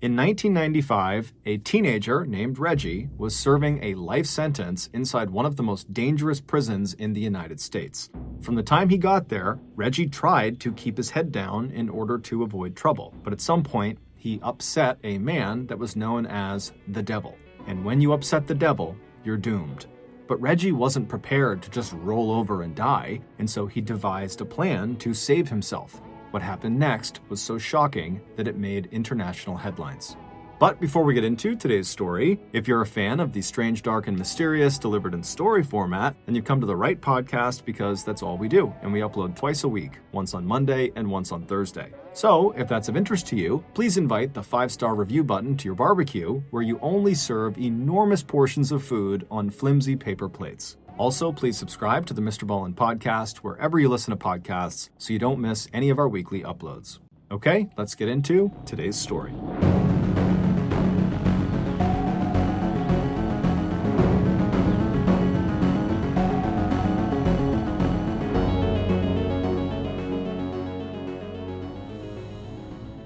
In 1995, a teenager named Reggie was serving a life sentence inside one of the most dangerous prisons in the United States. From the time he got there, Reggie tried to keep his head down in order to avoid trouble, but at some point, he upset a man that was known as the Devil. And when you upset the devil, you're doomed. But Reggie wasn't prepared to just roll over and die, and so he devised a plan to save himself. What happened next was so shocking that it made international headlines. But before we get into today's story, if you're a fan of the strange, dark, and mysterious delivered in story format, then you've come to the right podcast because that's all we do, and we upload twice a week, once on Monday and once on Thursday. So, if that's of interest to you, please invite the 5-star review button to your barbecue, where you only serve enormous portions of food on flimsy paper plates. Also, please subscribe to the MrBallen podcast wherever you listen to podcasts so you don't miss any of our weekly uploads. Okay, let's get into today's story.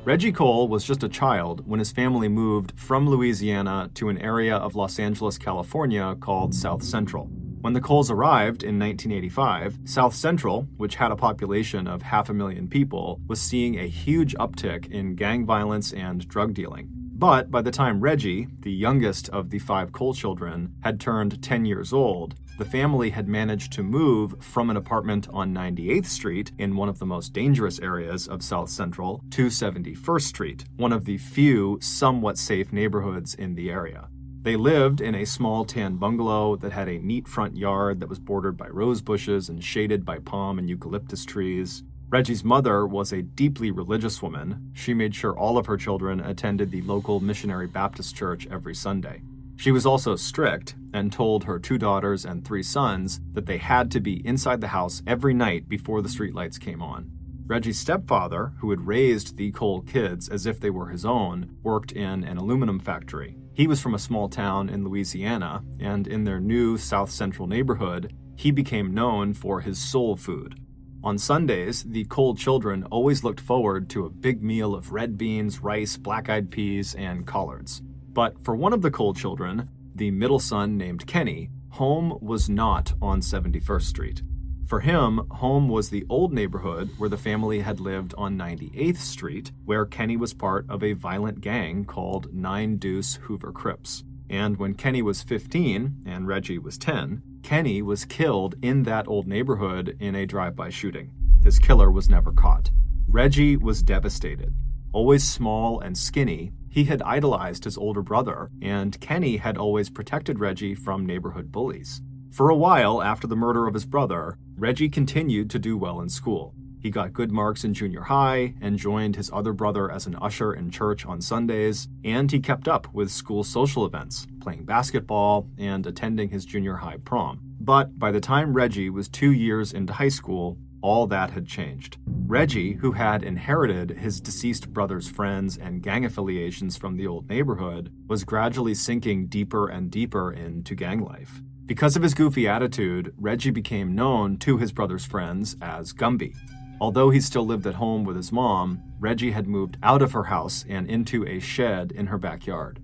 Reggie Cole was just a child when his family moved from Louisiana to an area of Los Angeles, California called South Central. When the Coles arrived in 1985, South Central, which had a population of 500,000 people, was seeing a huge uptick in gang violence and drug dealing. But by the time Reggie, the youngest of the 5 Cole children, had turned 10 years old, the family had managed to move from an apartment on 98th Street in one of the most dangerous areas of South Central to 71st Street, one of the few somewhat safe neighborhoods in the area. They lived in a small tan bungalow that had a neat front yard that was bordered by rose bushes and shaded by palm and eucalyptus trees. Reggie's mother was a deeply religious woman. She made sure all of her children attended the local Missionary Baptist church every Sunday. She was also strict and told her 2 daughters and 3 sons that they had to be inside the house every night before the streetlights came on. Reggie's stepfather, who had raised the Cole kids as if they were his own, worked in an aluminum factory. He was from a small town in Louisiana, and in their new South Central neighborhood, he became known for his soul food. On Sundays, the Cole children always looked forward to a big meal of red beans, rice, black-eyed peas, and collards. But for one of the Cole children, the middle son named Kenny, home was not on 71st Street. For him, home was the old neighborhood where the family had lived on 98th Street, where Kenny was part of a violent gang called 9 Deuce Hoover Crips. And when Kenny was 15 and Reggie was 10, Kenny was killed in that old neighborhood in a drive-by shooting. His killer was never caught. Reggie was devastated. Always small and skinny, he had idolized his older brother, and Kenny had always protected Reggie from neighborhood bullies. For a while after the murder of his brother, Reggie continued to do well in school. He got good marks in junior high and joined his other brother as an usher in church on Sundays, and he kept up with school social events, playing basketball and attending his junior high prom. But by the time Reggie was 2 years into high school, all that had changed. Reggie, who had inherited his deceased brother's friends and gang affiliations from the old neighborhood, was gradually sinking deeper and deeper into gang life. Because of his goofy attitude, Reggie became known to his brother's friends as Gumby. Although he still lived at home with his mom, Reggie had moved out of her house and into a shed in her backyard.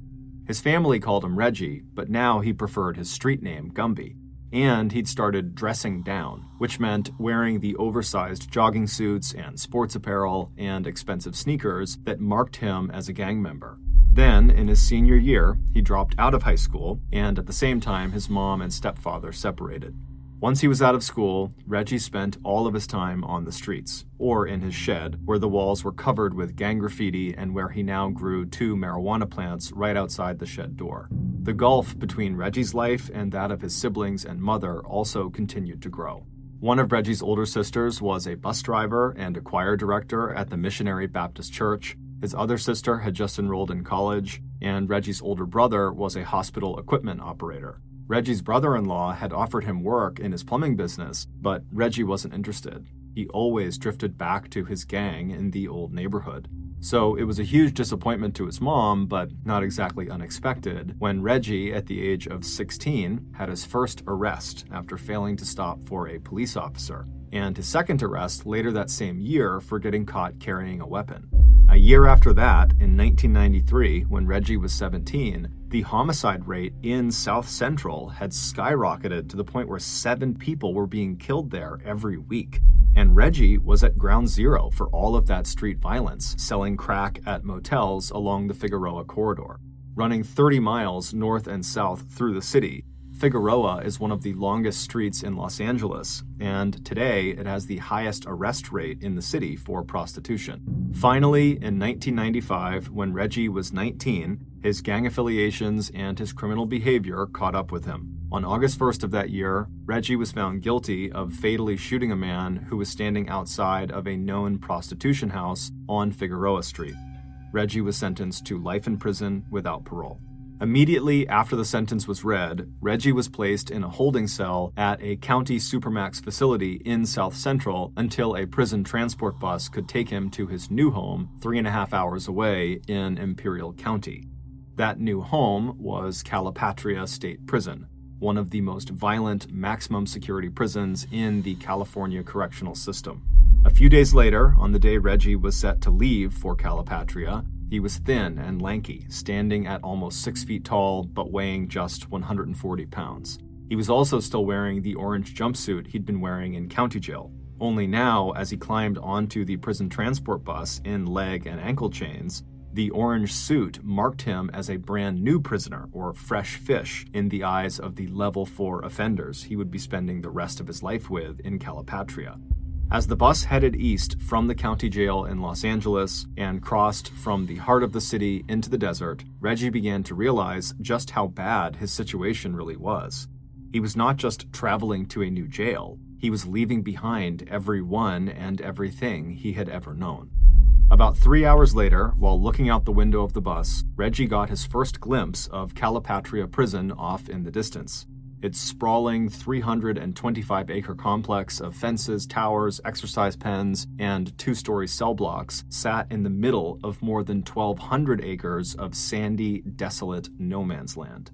His family called him Reggie, but now he preferred his street name, Gumby. And he'd started dressing down, which meant wearing the oversized jogging suits and sports apparel and expensive sneakers that marked him as a gang member. Then, in his senior year, he dropped out of high school, and at the same time, his mom and stepfather separated. Once he was out of school, Reggie spent all of his time on the streets, or in his shed, where the walls were covered with gang graffiti and where he now grew 2 marijuana plants right outside the shed door. The gulf between Reggie's life and that of his siblings and mother also continued to grow. One of Reggie's older sisters was a bus driver and a choir director at the Missionary Baptist Church. His other sister had just enrolled in college, and Reggie's older brother was a hospital equipment operator. Reggie's brother-in-law had offered him work in his plumbing business, but Reggie wasn't interested. He always drifted back to his gang in the old neighborhood. So it was a huge disappointment to his mom, but not exactly unexpected, when Reggie, at the age of 16, had his first arrest after failing to stop for a police officer. and his second arrest later that same year for getting caught carrying a weapon. A year after that, in 1993, when Reggie was 17, the homicide rate in South Central had skyrocketed to the point where 7 people were being killed there every week. And Reggie was at ground zero for all of that street violence, selling crack at motels along the Figueroa corridor. Running 30 miles north and south through the city, Figueroa is one of the longest streets in Los Angeles, and today it has the highest arrest rate in the city for prostitution. Finally, in 1995, when Reggie was 19, his gang affiliations and his criminal behavior caught up with him. On August 1st of that year, Reggie was found guilty of fatally shooting a man who was standing outside of a known prostitution house on Figueroa Street. Reggie was sentenced to life in prison without parole. Immediately after the sentence was read, Reggie was placed in a holding cell at a county supermax facility in South Central until a prison transport bus could take him to his new home 3.5 hours away in Imperial County. That new home was Calipatria State Prison, one of the most violent maximum security prisons in the California correctional system. A few days later, on the day Reggie was set to leave for Calipatria, he was thin and lanky, standing at almost 6 feet tall, but weighing just 140 pounds. He was also still wearing the orange jumpsuit he'd been wearing in county jail. Only now, as he climbed onto the prison transport bus in leg and ankle chains, the orange suit marked him as a brand new prisoner, or fresh fish, in the eyes of the level 4 offenders he would be spending the rest of his life with in Calipatria. As the bus headed east from the county jail in Los Angeles and crossed from the heart of the city into the desert, Reggie began to realize just how bad his situation really was. He was not just traveling to a new jail, he was leaving behind everyone and everything he had ever known. About 3 hours later, while looking out the window of the bus, Reggie got his first glimpse of Calipatria Prison off in the distance. Its sprawling 325-acre complex of fences, towers, exercise pens, and 2-story cell blocks sat in the middle of more than 1,200 acres of sandy, desolate no-man's land.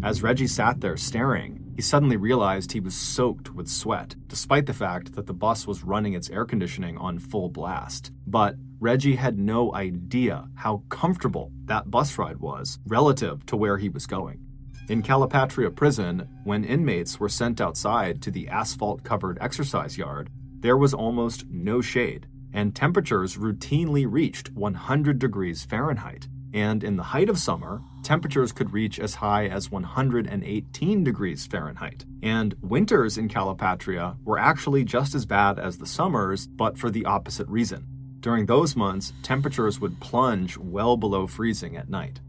As Reggie sat there staring, he suddenly realized he was soaked with sweat, despite the fact that the bus was running its air conditioning on full blast. But Reggie had no idea how comfortable that bus ride was relative to where he was going. In Calipatria Prison, when inmates were sent outside to the asphalt-covered exercise yard, there was almost no shade, and temperatures routinely reached 100 degrees Fahrenheit. And in the height of summer, temperatures could reach as high as 118 degrees Fahrenheit. And winters in Calipatria were actually just as bad as the summers, but for the opposite reason. During those months, temperatures would plunge well below freezing at night.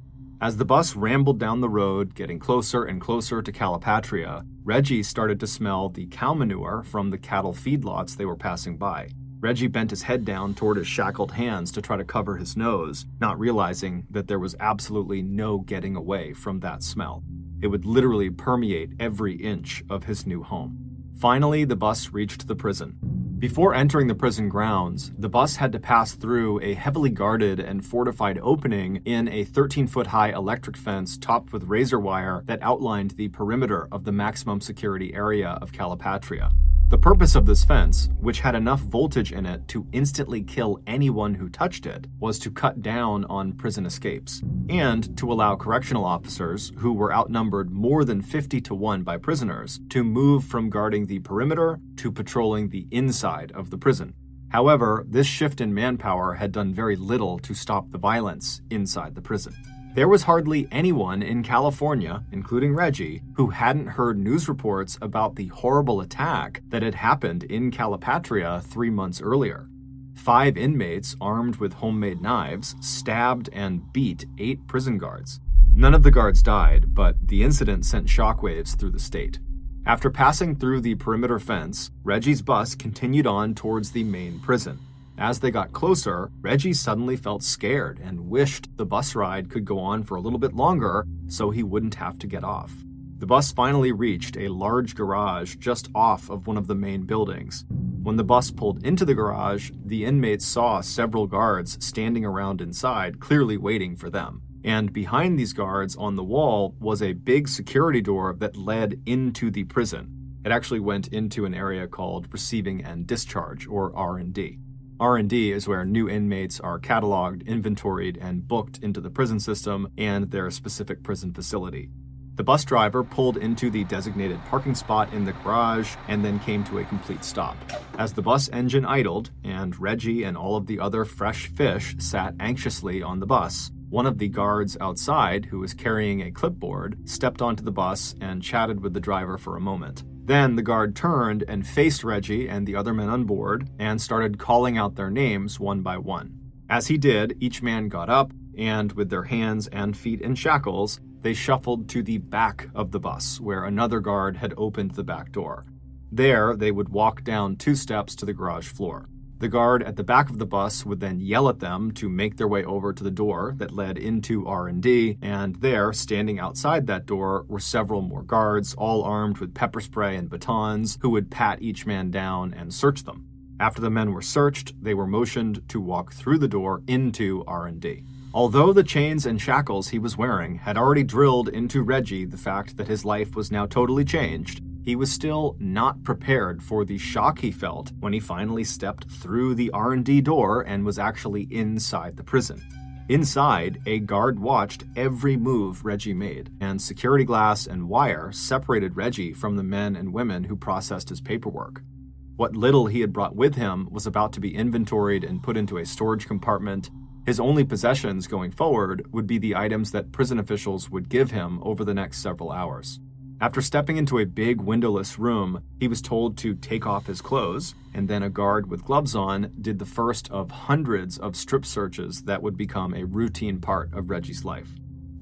As the bus rambled down the road, getting closer and closer to Calipatria, Reggie started to smell the cow manure from the cattle feedlots they were passing by. Reggie bent his head down toward his shackled hands to try to cover his nose, not realizing that there was absolutely no getting away from that smell. It would literally permeate every inch of his new home. Finally, the bus reached the prison. Before entering the prison grounds, the bus had to pass through a heavily guarded and fortified opening in a 13-foot-high electric fence topped with razor wire that outlined the perimeter of the maximum security area of Calipatria. The purpose of this fence, which had enough voltage in it to instantly kill anyone who touched it, was to cut down on prison escapes, and to allow correctional officers, who were outnumbered more than 50-1 by prisoners, to move from guarding the perimeter to patrolling the inside of the prison. However, this shift in manpower had done very little to stop the violence inside the prison. There was hardly anyone in California, including Reggie, who hadn't heard news reports about the horrible attack that had happened in Calipatria 3 months earlier. 5 inmates armed with homemade knives stabbed and beat 8 prison guards. None of the guards died, but the incident sent shockwaves through the state. After passing through the perimeter fence, Reggie's bus continued on towards the main prison. As they got closer, Reggie suddenly felt scared and wished the bus ride could go on for a little bit longer so he wouldn't have to get off. The bus finally reached a large garage just off of one of the main buildings. When the bus pulled into the garage, the inmates saw several guards standing around inside, clearly waiting for them. And behind these guards on the wall was a big security door that led into the prison. It actually went into an area called Receiving and Discharge, or R&D. R&D is where new inmates are cataloged, inventoried, and booked into the prison system and their specific prison facility. The bus driver pulled into the designated parking spot in the garage and then came to a complete stop. As the bus engine idled and Reggie and all of the other fresh fish sat anxiously on the bus, one of the guards outside, who was carrying a clipboard, stepped onto the bus and chatted with the driver for a moment. Then the guard turned and faced Reggie and the other men on board and started calling out their names one by one. As he did, each man got up and, with their hands and feet in shackles, they shuffled to the back of the bus, where another guard had opened the back door. There, they would walk down 2 steps to the garage floor. The guard at the back of the bus would then yell at them to make their way over to the door that led into R&D, and there, standing outside that door, were several more guards, all armed with pepper spray and batons, who would pat each man down and search them. After the men were searched, they were motioned to walk through the door into R&D. Although the chains and shackles he was wearing had already drilled into Reggie the fact that his life was now totally changed, he was still not prepared for the shock he felt when he finally stepped through the R&D door and was actually inside the prison. Inside, a guard watched every move Reggie made, and security glass and wire separated Reggie from the men and women who processed his paperwork. What little he had brought with him was about to be inventoried and put into a storage compartment. His only possessions going forward would be the items that prison officials would give him over the next several hours. After stepping into a big windowless room, he was told to take off his clothes, and then a guard with gloves on did the first of hundreds of strip searches that would become a routine part of Reggie's life.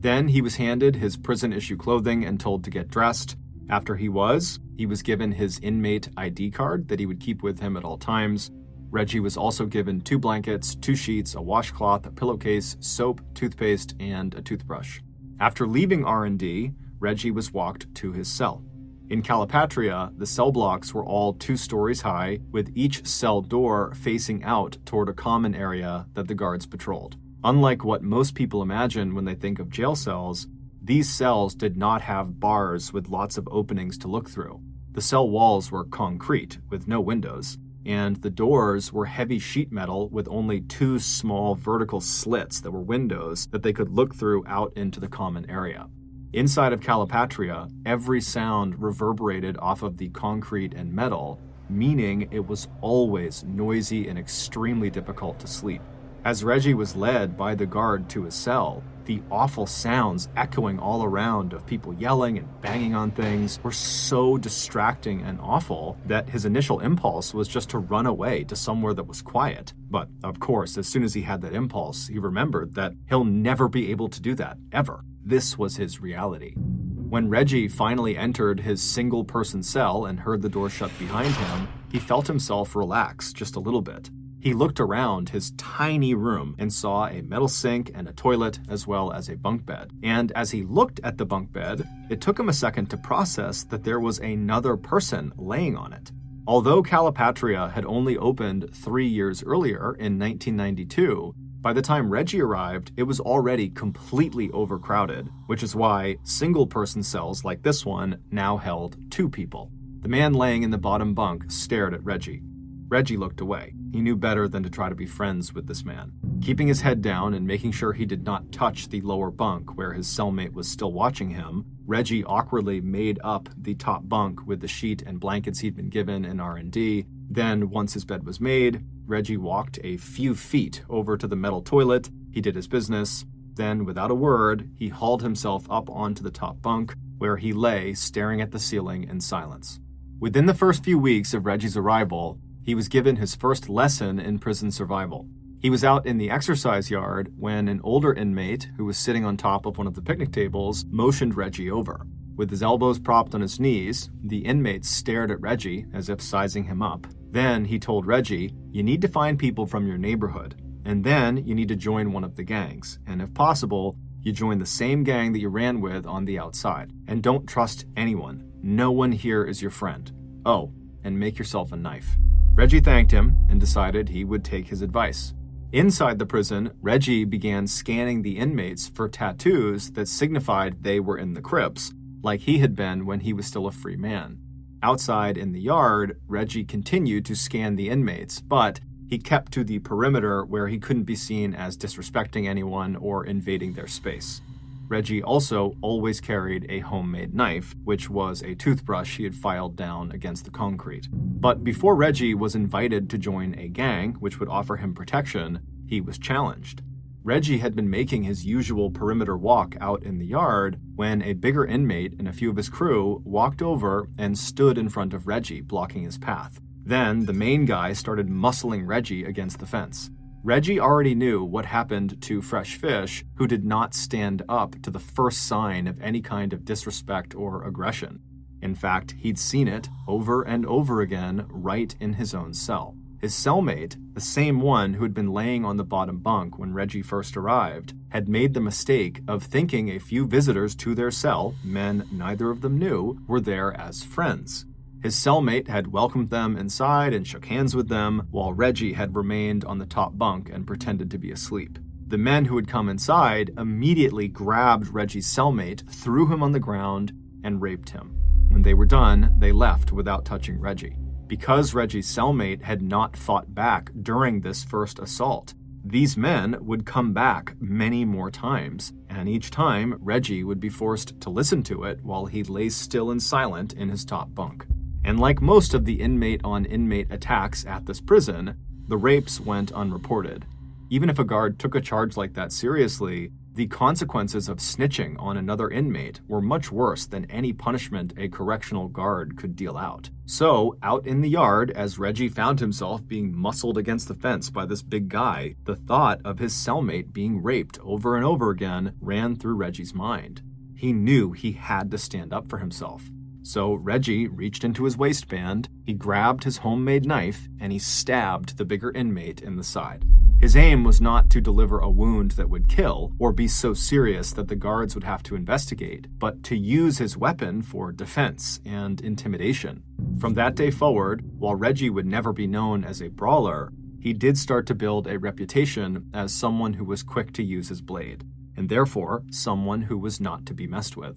Then he was handed his prison-issue clothing and told to get dressed. After he was given his inmate ID card that he would keep with him at all times. Reggie was also given 2 blankets, 2 sheets, a washcloth, a pillowcase, soap, toothpaste, and a toothbrush. After leaving R&D, Reggie was walked to his cell. In Calipatria, the cell blocks were all 2 stories high, with each cell door facing out toward a common area that the guards patrolled. Unlike what most people imagine when they think of jail cells, these cells did not have bars with lots of openings to look through. The cell walls were concrete, with no windows, and the doors were heavy sheet metal with only 2 small vertical slits that were windows that they could look through out into the common area. Inside of Calipatria, every sound reverberated off of the concrete and metal, meaning it was always noisy and extremely difficult to sleep. As Reggie was led by the guard to his cell, the awful sounds echoing all around of people yelling and banging on things were so distracting and awful that his initial impulse was just to run away to somewhere that was quiet. But, of course, as soon as he had that impulse, he remembered that he'll never be able to do that, ever. This was his reality. When Reggie finally entered his single-person cell and heard the door shut behind him, he felt himself relax just a little bit. He looked around his tiny room and saw a metal sink and a toilet, as well as a bunk bed. And as he looked at the bunk bed, it took him a second to process that there was another person laying on it. Although Calipatria had only opened 3 years earlier in 1992, by the time Reggie arrived, it was already completely overcrowded, which is why single-person cells like this one now held 2 people. The man laying in the bottom bunk stared at Reggie. Reggie looked away. He knew better than to try to be friends with this man. Keeping his head down and making sure he did not touch the lower bunk where his cellmate was still watching him, Reggie awkwardly made up the top bunk with the sheet and blankets he'd been given in R&D. Then, once his bed was made, Reggie walked a few feet over to the metal toilet. He did his business. Then, without a word, he hauled himself up onto the top bunk, where he lay staring at the ceiling in silence. Within the first few weeks of Reggie's arrival, he was given his first lesson in prison survival. He was out in the exercise yard when an older inmate who was sitting on top of one of the picnic tables motioned Reggie over. With his elbows propped on his knees, the inmate stared at Reggie as if sizing him up. Then he told Reggie, "You need to find people from your neighborhood, and then you need to join one of the gangs, and if possible, you join the same gang that you ran with on the outside. And don't trust anyone. No one here is your friend. Oh, and make yourself a knife." Reggie thanked him and decided he would take his advice. Inside the prison, Reggie began scanning the inmates for tattoos that signified they were in the Crips, like he had been when he was still a free man. Outside in the yard, Reggie continued to scan the inmates, but he kept to the perimeter where he couldn't be seen as disrespecting anyone or invading their space. Reggie also always carried a homemade knife, which was a toothbrush he had filed down against the concrete. But before Reggie was invited to join a gang, which would offer him protection, he was challenged. Reggie had been making his usual perimeter walk out in the yard when a bigger inmate and a few of his crew walked over and stood in front of Reggie, blocking his path. Then the main guy started muscling Reggie against the fence. Reggie already knew what happened to Fresh Fish, who did not stand up to the first sign of any kind of disrespect or aggression. In fact, he'd seen it over and over again right in his own cell. His cellmate, the same one who had been laying on the bottom bunk when Reggie first arrived, had made the mistake of thinking a few visitors to their cell, men neither of them knew, were there as friends. His cellmate had welcomed them inside and shook hands with them, while Reggie had remained on the top bunk and pretended to be asleep. The men who had come inside immediately grabbed Reggie's cellmate, threw him on the ground, and raped him. When they were done, they left without touching Reggie. Because Reggie's cellmate had not fought back during this first assault, these men would come back many more times, and each time Reggie would be forced to listen to it while he lay still and silent in his top bunk. And like most of the inmate-on-inmate attacks at this prison, the rapes went unreported. Even if a guard took a charge like that seriously, the consequences of snitching on another inmate were much worse than any punishment a correctional guard could deal out. So, out in the yard, as Reggie found himself being muscled against the fence by this big guy, the thought of his cellmate being raped over and over again ran through Reggie's mind. He knew he had to stand up for himself. So Reggie reached into his waistband, he grabbed his homemade knife, and he stabbed the bigger inmate in the side. His aim was not to deliver a wound that would kill, or be so serious that the guards would have to investigate, but to use his weapon for defense and intimidation. From that day forward, while Reggie would never be known as a brawler, he did start to build a reputation as someone who was quick to use his blade, and therefore someone who was not to be messed with.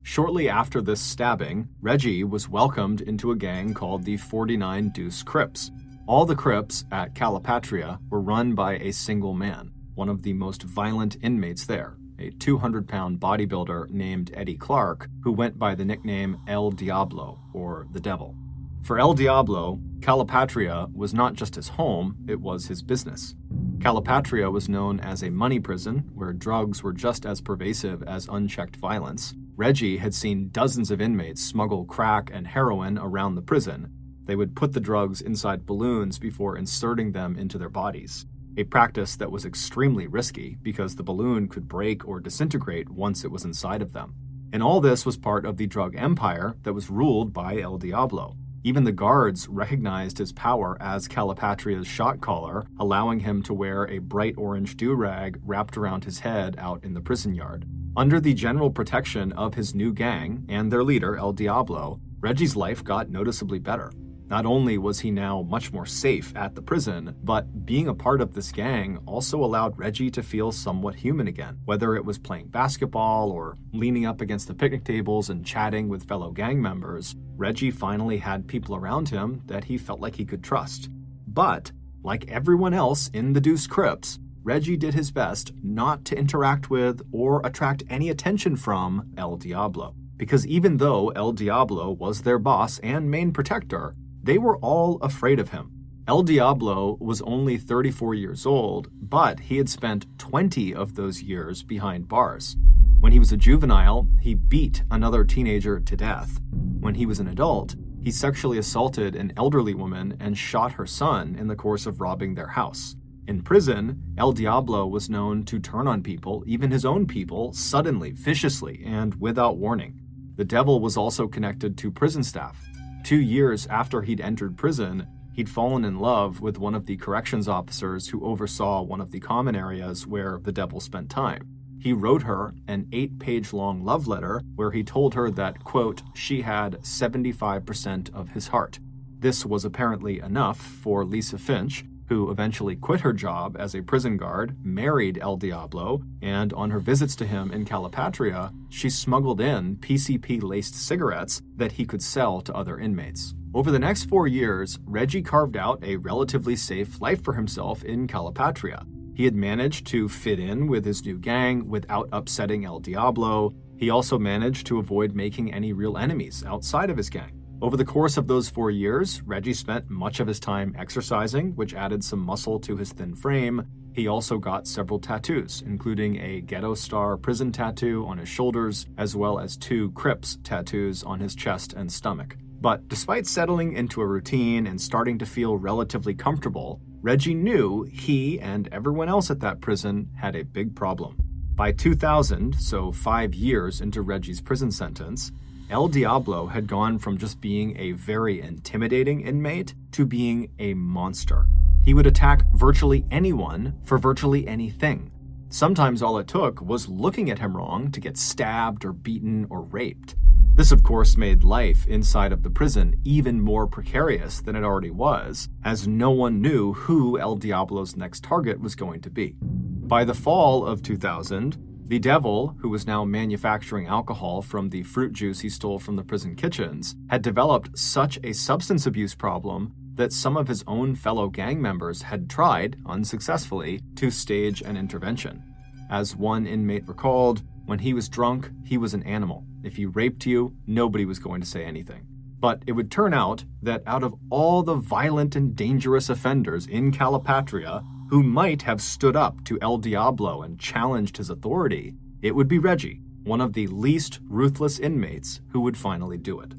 Shortly after this stabbing, Reggie was welcomed into a gang called the 49 Deuce Crips. All the Crips at Calipatria were run by a single man, one of the most violent inmates there, a 200-pound bodybuilder named Eddie Clark, who went by the nickname El Diablo, or the Devil. For El Diablo, Calipatria was not just his home, it was his business. Calipatria was known as a money prison, where drugs were just as pervasive as unchecked violence. Reggie had seen dozens of inmates smuggle crack and heroin around the prison. They would put the drugs inside balloons before inserting them into their bodies, a practice that was extremely risky because the balloon could break or disintegrate once it was inside of them. And all this was part of the drug empire that was ruled by El Diablo. Even the guards recognized his power as Calipatria's shot caller, allowing him to wear a bright orange do-rag wrapped around his head out in the prison yard. Under the general protection of his new gang and their leader, El Diablo, Reggie's life got noticeably better. Not only was he now much more safe at the prison, but being a part of this gang also allowed Reggie to feel somewhat human again, whether it was playing basketball or leaning up against the picnic tables and chatting with fellow gang members. Reggie finally had people around him that he felt like he could trust. But, like everyone else in the Deuce Crips, Reggie did his best not to interact with or attract any attention from El Diablo. Because even though El Diablo was their boss and main protector, they were all afraid of him. El Diablo was only 34 years old, but he had spent 20 of those years behind bars. When he was a juvenile, he beat another teenager to death. When he was an adult, he sexually assaulted an elderly woman and shot her son in the course of robbing their house. In prison, El Diablo was known to turn on people, even his own people, suddenly, viciously, and without warning. The Devil was also connected to prison staff. 2 years after he'd entered prison, he'd fallen in love with one of the corrections officers who oversaw one of the common areas where the Devil spent time. He wrote her an 8-page-long love letter where he told her that, quote, she had 75% of his heart. This was apparently enough for Lisa Finch, who eventually quit her job as a prison guard, married El Diablo, and on her visits to him in Calipatria, she smuggled in PCP-laced cigarettes that he could sell to other inmates. Over the next 4 years, Reggie carved out a relatively safe life for himself in Calipatria. He had managed to fit in with his new gang without upsetting El Diablo. He also managed to avoid making any real enemies outside of his gang. Over the course of those 4 years, Reggie spent much of his time exercising, which added some muscle to his thin frame. He also got several tattoos, including a Ghetto Star prison tattoo on his shoulders, as well as 2 Crips tattoos on his chest and stomach. But despite settling into a routine and starting to feel relatively comfortable, Reggie knew he and everyone else at that prison had a big problem. By 2000, so 5 years into Reggie's prison sentence, El Diablo had gone from just being a very intimidating inmate to being a monster. He would attack virtually anyone for virtually anything. Sometimes all it took was looking at him wrong to get stabbed or beaten or raped. This, of course, made life inside of the prison even more precarious than it already was, as no one knew who El Diablo's next target was going to be. By the fall of 2000, the devil, who was now manufacturing alcohol from the fruit juice he stole from the prison kitchens, had developed such a substance abuse problem that some of his own fellow gang members had tried, unsuccessfully, to stage an intervention. As one inmate recalled, when he was drunk, he was an animal. If he raped you, nobody was going to say anything. But it would turn out that out of all the violent and dangerous offenders in Calipatria who might have stood up to El Diablo and challenged his authority, it would be Reggie, one of the least ruthless inmates who would finally do it.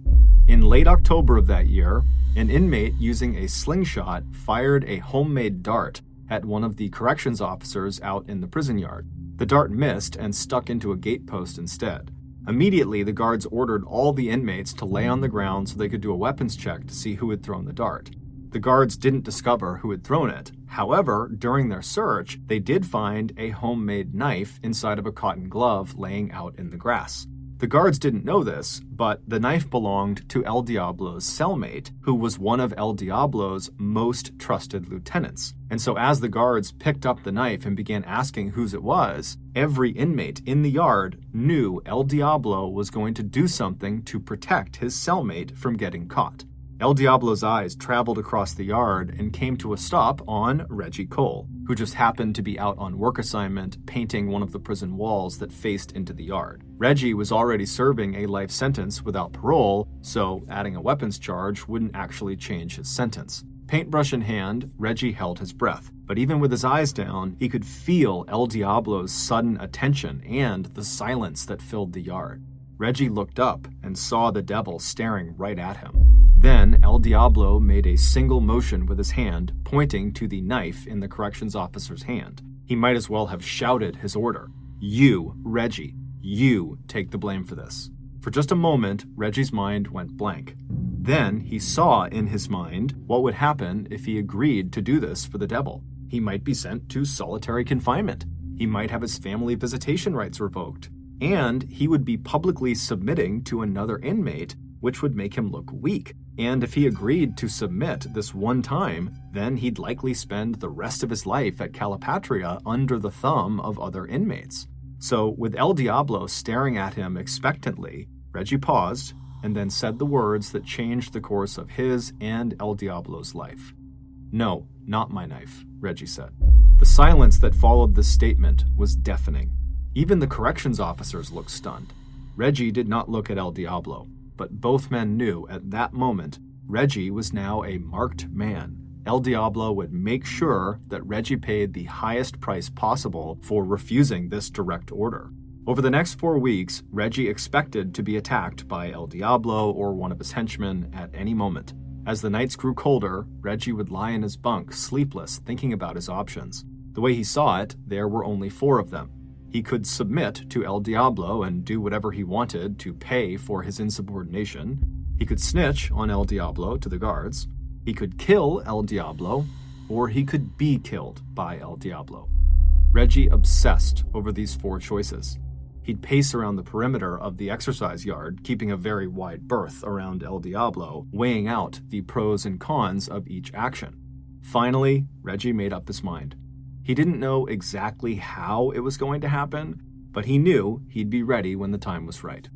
In late October of that year, an inmate using a slingshot fired a homemade dart at one of the corrections officers out in the prison yard. The dart missed and stuck into a gatepost instead. Immediately, the guards ordered all the inmates to lay on the ground so they could do a weapons check to see who had thrown the dart. The guards didn't discover who had thrown it. However, during their search, they did find a homemade knife inside of a cotton glove laying out in the grass. The guards didn't know this, but the knife belonged to El Diablo's cellmate, who was one of El Diablo's most trusted lieutenants. And so as the guards picked up the knife and began asking whose it was, every inmate in the yard knew El Diablo was going to do something to protect his cellmate from getting caught. El Diablo's eyes traveled across the yard and came to a stop on Reggie Cole, who just happened to be out on work assignment painting one of the prison walls that faced into the yard. Reggie was already serving a life sentence without parole, so adding a weapons charge wouldn't actually change his sentence. Paintbrush in hand, Reggie held his breath, but even with his eyes down, he could feel El Diablo's sudden attention and the silence that filled the yard. Reggie looked up and saw the devil staring right at him. Then El Diablo made a single motion with his hand, pointing to the knife in the corrections officer's hand. He might as well have shouted his order. "You, Reggie, you take the blame for this." For just a moment, Reggie's mind went blank. Then he saw in his mind what would happen if he agreed to do this for the devil. He might be sent to solitary confinement. He might have his family visitation rights revoked. And he would be publicly submitting to another inmate, which would make him look weak. And if he agreed to submit this one time, then he'd likely spend the rest of his life at Calipatria under the thumb of other inmates. So with El Diablo staring at him expectantly, Reggie paused and then said the words that changed the course of his and El Diablo's life. "No, not my knife," Reggie said. The silence that followed this statement was deafening. Even the corrections officers looked stunned. Reggie did not look at El Diablo, but both men knew at that moment Reggie was now a marked man. El Diablo would make sure that Reggie paid the highest price possible for refusing this direct order. Over the next 4 weeks, Reggie expected to be attacked by El Diablo or one of his henchmen at any moment. As the nights grew colder, Reggie would lie in his bunk, sleepless, thinking about his options. The way he saw it, there were only 4 of them. He could submit to El Diablo and do whatever he wanted to pay for his insubordination. He could snitch on El Diablo to the guards. He could kill El Diablo, or he could be killed by El Diablo. Reggie obsessed over these 4 choices. He'd pace around the perimeter of the exercise yard, keeping a very wide berth around El Diablo, weighing out the pros and cons of each action. Finally, Reggie made up his mind. He didn't know exactly how it was going to happen, but he knew he'd be ready when the time was right.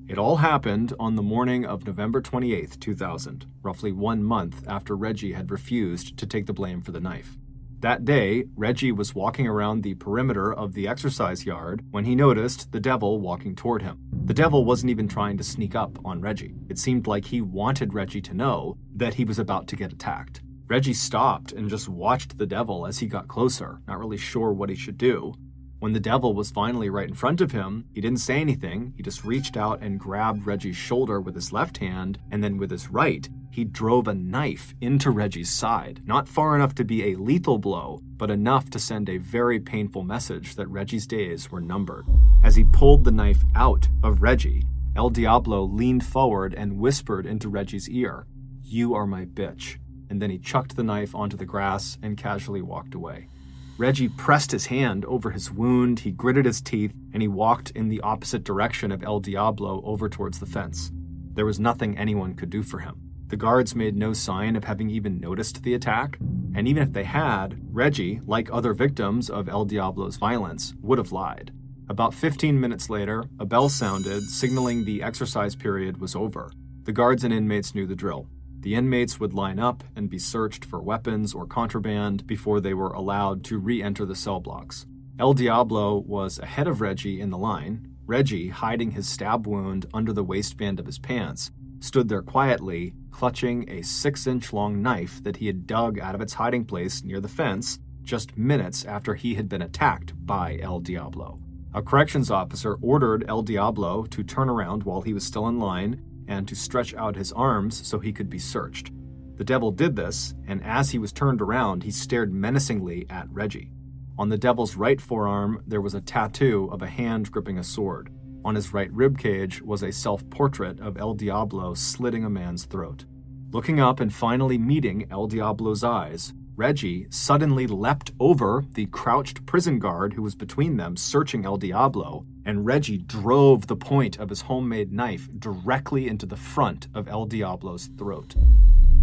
It all happened on the morning of November 28, 2000, roughly 1 month after Reggie had refused to take the blame for the knife. That day, Reggie was walking around the perimeter of the exercise yard when he noticed the devil walking toward him. The devil wasn't even trying to sneak up on Reggie. It seemed like he wanted Reggie to know that he was about to get attacked. Reggie stopped and just watched the devil as he got closer, not really sure what he should do. When the devil was finally right in front of him, he didn't say anything. He just reached out and grabbed Reggie's shoulder with his left hand, and then with his right, he drove a knife into Reggie's side. Not far enough to be a lethal blow, but enough to send a very painful message that Reggie's days were numbered. As he pulled the knife out of Reggie, El Diablo leaned forward and whispered into Reggie's ear, "You are my bitch." And then he chucked the knife onto the grass and casually walked away. Reggie pressed his hand over his wound, he gritted his teeth, and he walked in the opposite direction of El Diablo over towards the fence. There was nothing anyone could do for him. The guards made no sign of having even noticed the attack, and even if they had, Reggie, like other victims of El Diablo's violence, would have lied. About 15 minutes later, a bell sounded, signaling the exercise period was over. The guards and inmates knew the drill. The inmates would line up and be searched for weapons or contraband before they were allowed to re-enter the cell blocks. El Diablo was ahead of Reggie in the line. Reggie, hiding his stab wound under the waistband of his pants, stood there quietly, clutching a 6-inch-long knife that he had dug out of its hiding place near the fence just minutes after he had been attacked by El Diablo. A corrections officer ordered El Diablo to turn around while he was still in line and to stretch out his arms so he could be searched. The devil did this, and as he was turned around, he stared menacingly at Reggie. On the devil's right forearm, there was a tattoo of a hand gripping a sword. On his right ribcage was a self-portrait of El Diablo slitting a man's throat. Looking up and finally meeting El Diablo's eyes, Reggie suddenly leapt over the crouched prison guard who was between them searching El Diablo, and Reggie drove the point of his homemade knife directly into the front of El Diablo's throat.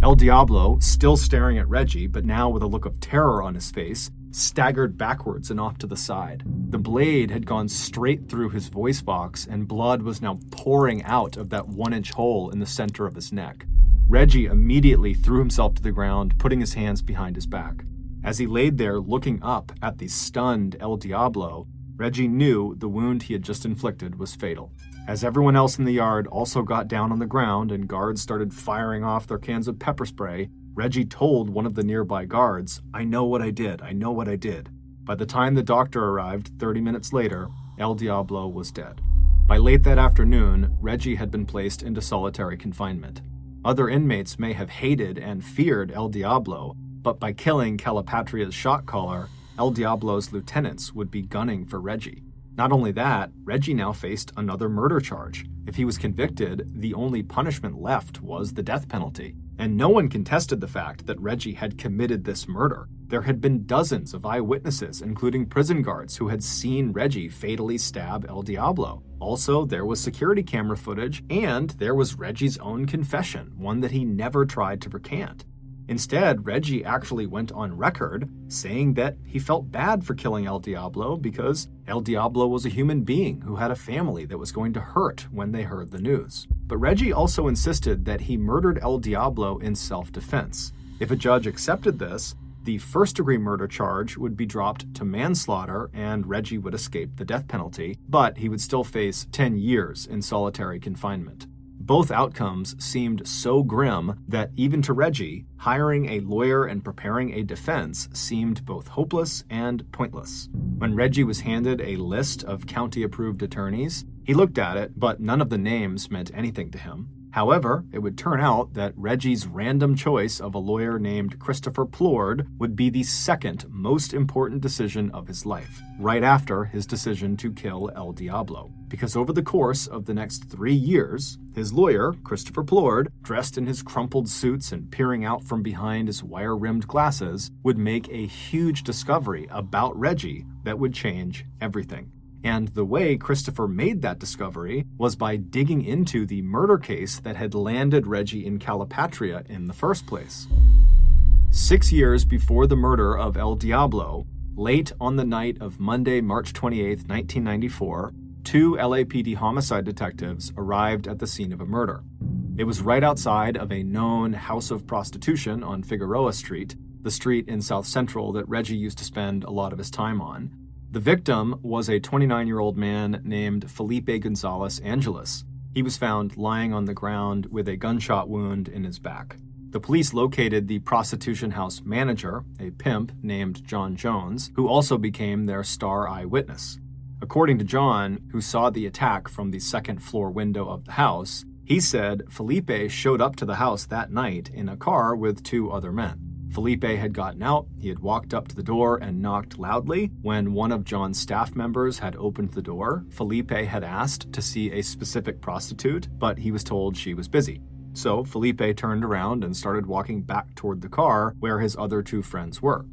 El Diablo, still staring at Reggie, but now with a look of terror on his face, staggered backwards and off to the side. The blade had gone straight through his voice box, and blood was now pouring out of that 1-inch hole in the center of his neck. Reggie immediately threw himself to the ground, putting his hands behind his back. As he laid there looking up at the stunned El Diablo, Reggie knew the wound he had just inflicted was fatal. As everyone else in the yard also got down on the ground and guards started firing off their cans of pepper spray, Reggie told one of the nearby guards, "I know what I did. I know what I did." By the time the doctor arrived 30 minutes later, El Diablo was dead. By late that afternoon, Reggie had been placed into solitary confinement. Other inmates may have hated and feared El Diablo, but by killing Calapatria's shot caller, El Diablo's lieutenants would be gunning for Reggie. Not only that, Reggie now faced another murder charge. If he was convicted, the only punishment left was the death penalty. And no one contested the fact that Reggie had committed this murder. There had been dozens of eyewitnesses, including prison guards, who had seen Reggie fatally stab El Diablo. Also, there was security camera footage, and there was Reggie's own confession, one that he never tried to recant. Instead, Reggie actually went on record saying that he felt bad for killing El Diablo because El Diablo was a human being who had a family that was going to hurt when they heard the news. But Reggie also insisted that he murdered El Diablo in self-defense. If a judge accepted this, the first-degree murder charge would be dropped to manslaughter and Reggie would escape the death penalty, but he would still face 10 years in solitary confinement. Both outcomes seemed so grim that even to Reggie, hiring a lawyer and preparing a defense seemed both hopeless and pointless. When Reggie was handed a list of county-approved attorneys, he looked at it, but none of the names meant anything to him. However, it would turn out that Reggie's random choice of a lawyer named Christopher Plord would be the second most important decision of his life, right after his decision to kill El Diablo. Because over the course of the next 3 years, his lawyer, Christopher Plord, dressed in his crumpled suits and peering out from behind his wire-rimmed glasses, would make a huge discovery about Reggie that would change everything. And the way Christopher made that discovery was by digging into the murder case that had landed Reggie in Calipatria in the first place. 6 years before the murder of El Diablo, late on the night of Monday, March 28, 1994, two LAPD homicide detectives arrived at the scene of a murder. It was right outside of a known house of prostitution on Figueroa Street, the street in South Central that Reggie used to spend a lot of his time on. The victim was a 29-year-old man named Felipe Gonzalez Angeles. He was found lying on the ground with a gunshot wound in his back. The police located the prostitution house manager, a pimp named John Jones, who also became their star eyewitness. According to John, who saw the attack from the second-floor window of the house, he said Felipe showed up to the house that night in a car with two other men. Felipe had gotten out, he had walked up to the door and knocked loudly. When one of John's staff members had opened the door, Felipe had asked to see a specific prostitute, but he was told she was busy. So Felipe turned around and started walking back toward the car where his other two friends were.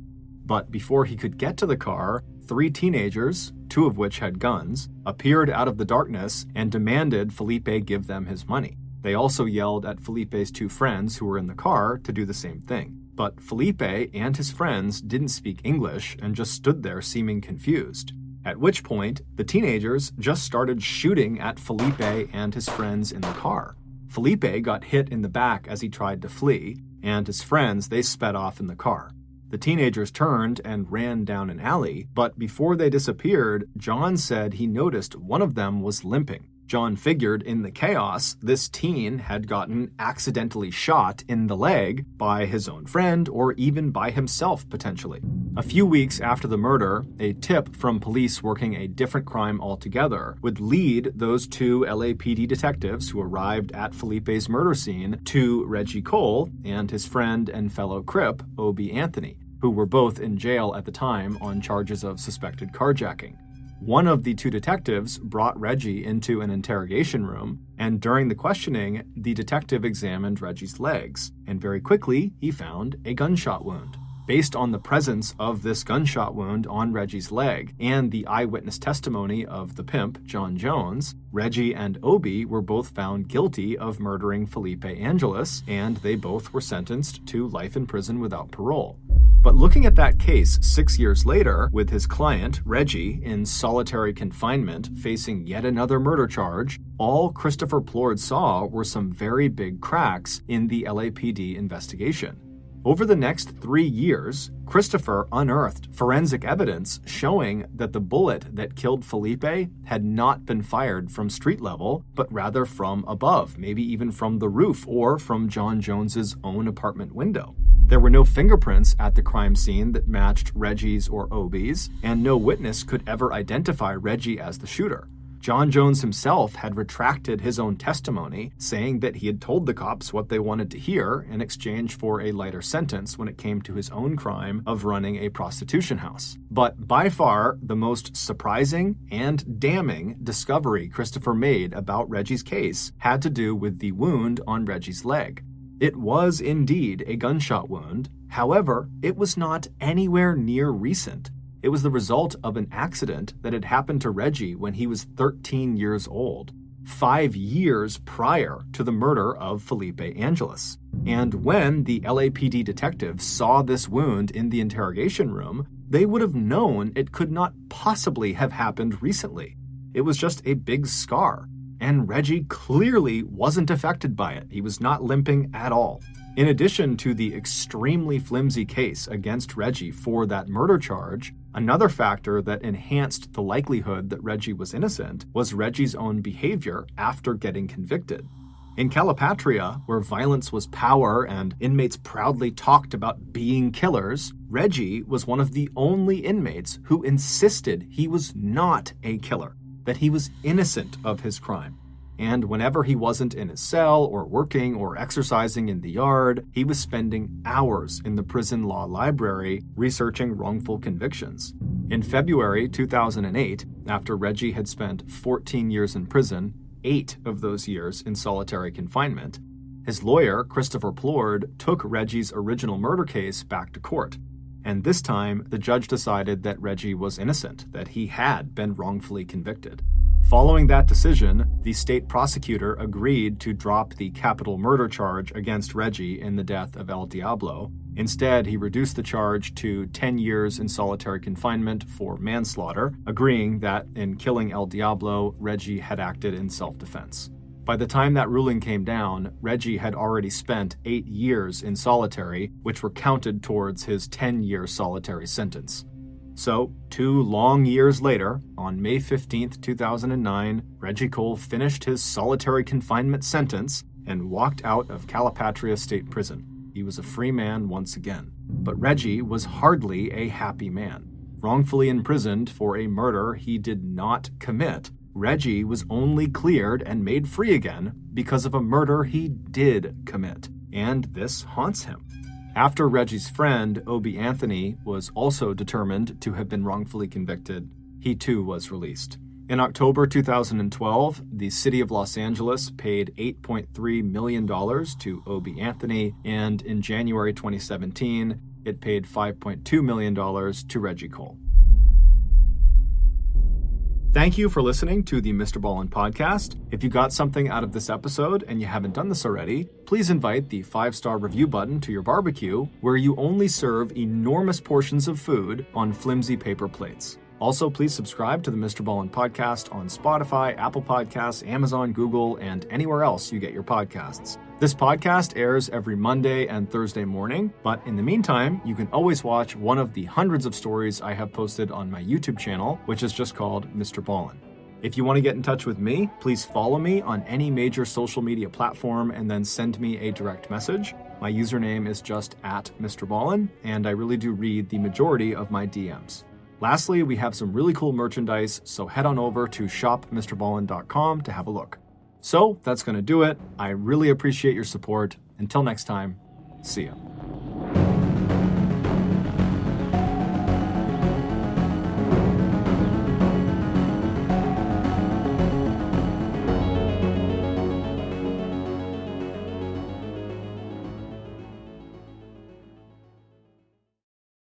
But before he could get to the car, three teenagers, two of which had guns, appeared out of the darkness and demanded Felipe give them his money. They also yelled at Felipe's two friends who were in the car to do the same thing. But Felipe and his friends didn't speak English and just stood there seeming confused. At which point, the teenagers just started shooting at Felipe and his friends in the car. Felipe got hit in the back as he tried to flee, and his friends, they sped off in the car. The teenagers turned and ran down an alley, but before they disappeared, John said he noticed one of them was limping. John figured in the chaos, this teen had gotten accidentally shot in the leg by his own friend or even by himself, potentially. A few weeks after the murder, a tip from police working a different crime altogether would lead those two LAPD detectives who arrived at Felipe's murder scene to Reggie Cole and his friend and fellow Crip, Obie Anthony, who were both in jail at the time on charges of suspected carjacking. One of the two detectives brought Reggie into an interrogation room, and during the questioning, the detective examined Reggie's legs, and very quickly, he found a gunshot wound. Based on the presence of this gunshot wound on Reggie's leg and the eyewitness testimony of the pimp, John Jones, Reggie and Obie were both found guilty of murdering Felipe Angeles, and they both were sentenced to life in prison without parole. But looking at that case 6 years later, with his client, Reggie, in solitary confinement facing yet another murder charge, all Christopher Plord saw were some very big cracks in the LAPD investigation. Over the next 3 years, Christopher unearthed forensic evidence showing that the bullet that killed Felipe had not been fired from street level, but rather from above, maybe even from the roof or from John Jones's own apartment window. There were no fingerprints at the crime scene that matched Reggie's or Obie's, and no witness could ever identify Reggie as the shooter. John Jones himself had retracted his own testimony, saying that he had told the cops what they wanted to hear in exchange for a lighter sentence when it came to his own crime of running a prostitution house. But by far, the most surprising and damning discovery Christopher made about Reggie's case had to do with the wound on Reggie's leg. It was indeed a gunshot wound. However, it was not anywhere near recent. It was the result of an accident that had happened to Reggie when he was 13 years old, 5 years prior to the murder of Felipe Angeles. And when the LAPD detectives saw this wound in the interrogation room, they would have known it could not possibly have happened recently. It was just a big scar. And Reggie clearly wasn't affected by it. He was not limping at all. In addition to the extremely flimsy case against Reggie for that murder charge, another factor that enhanced the likelihood that Reggie was innocent was Reggie's own behavior after getting convicted. In Calipatria, where violence was power and inmates proudly talked about being killers, Reggie was one of the only inmates who insisted he was not a killer, that he was innocent of his crime. And whenever he wasn't in his cell or working or exercising in the yard, he was spending hours in the prison law library researching wrongful convictions. In February 2008, after Reggie had spent 14 years in prison, 8 of those years in solitary confinement, his lawyer, Christopher Plord, took Reggie's original murder case back to court. And this time, the judge decided that Reggie was innocent, that he had been wrongfully convicted. Following that decision, the state prosecutor agreed to drop the capital murder charge against Reggie in the death of El Diablo. Instead, he reduced the charge to 10 years in solitary confinement for manslaughter, agreeing that in killing El Diablo, Reggie had acted in self-defense. By the time that ruling came down, Reggie had already spent 8 years in solitary, which were counted towards his 10-year solitary sentence. So, 2 long years later, on May 15, 2009, Reggie Cole finished his solitary confinement sentence and walked out of Calipatria State Prison. He was a free man once again. But Reggie was hardly a happy man. Wrongfully imprisoned for a murder he did not commit, Reggie was only cleared and made free again because of a murder he did commit. And this haunts him. After Reggie's friend, Obie Anthony, was also determined to have been wrongfully convicted, he too was released. In October 2012, the city of Los Angeles paid $8.3 million to Obie Anthony, and in January 2017, it paid $5.2 million to Reggie Cole. Thank you for listening to the MrBallen podcast. If you got something out of this episode and you haven't done this already, please invite the 5-star review button to your barbecue, where you only serve enormous portions of food on flimsy paper plates. Also, please subscribe to the MrBallen podcast on Spotify, Apple Podcasts, Amazon, Google, and anywhere else you get your podcasts. This podcast airs every Monday and Thursday morning, but in the meantime, you can always watch one of the hundreds of stories I have posted on my YouTube channel, which is just called MrBallen. If you want to get in touch with me, please follow me on any major social media platform and then send me a direct message. My username is just @MrBallen, and I really do read the majority of my DMs. Lastly, we have some really cool merchandise, so head on over to shopmrballen.com to have a look. So that's going to do it. I really appreciate your support. Until next time, see ya.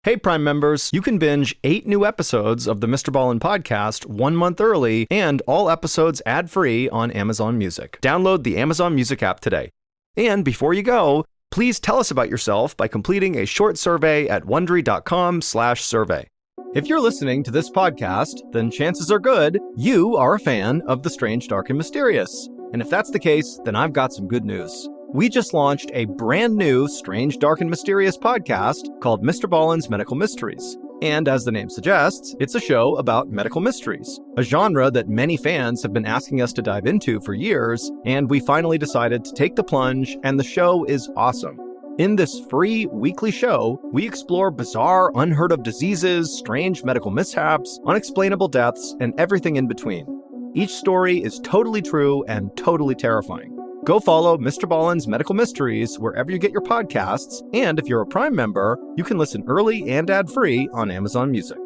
Hey Prime members, you can binge 8 new episodes of the MrBallen podcast 1 month early and all episodes ad-free on Amazon Music. Download the Amazon Music app today. And before you go, please tell us about yourself by completing a short survey at Wondery.com/survey. If you're listening to this podcast, then chances are good you are a fan of the strange, dark, and mysterious. And if that's the case, then I've got some good news. We just launched a brand new Strange, Dark, and Mysterious podcast called MrBallen's Medical Mysteries. And as the name suggests, it's a show about medical mysteries, a genre that many fans have been asking us to dive into for years, and we finally decided to take the plunge, and the show is awesome. In this free weekly show, we explore bizarre, unheard-of diseases, strange medical mishaps, unexplainable deaths, and everything in between. Each story is totally true and totally terrifying. Go follow MrBallen's Medical Mysteries wherever you get your podcasts, and if you're a Prime member, you can listen early and ad-free on Amazon Music.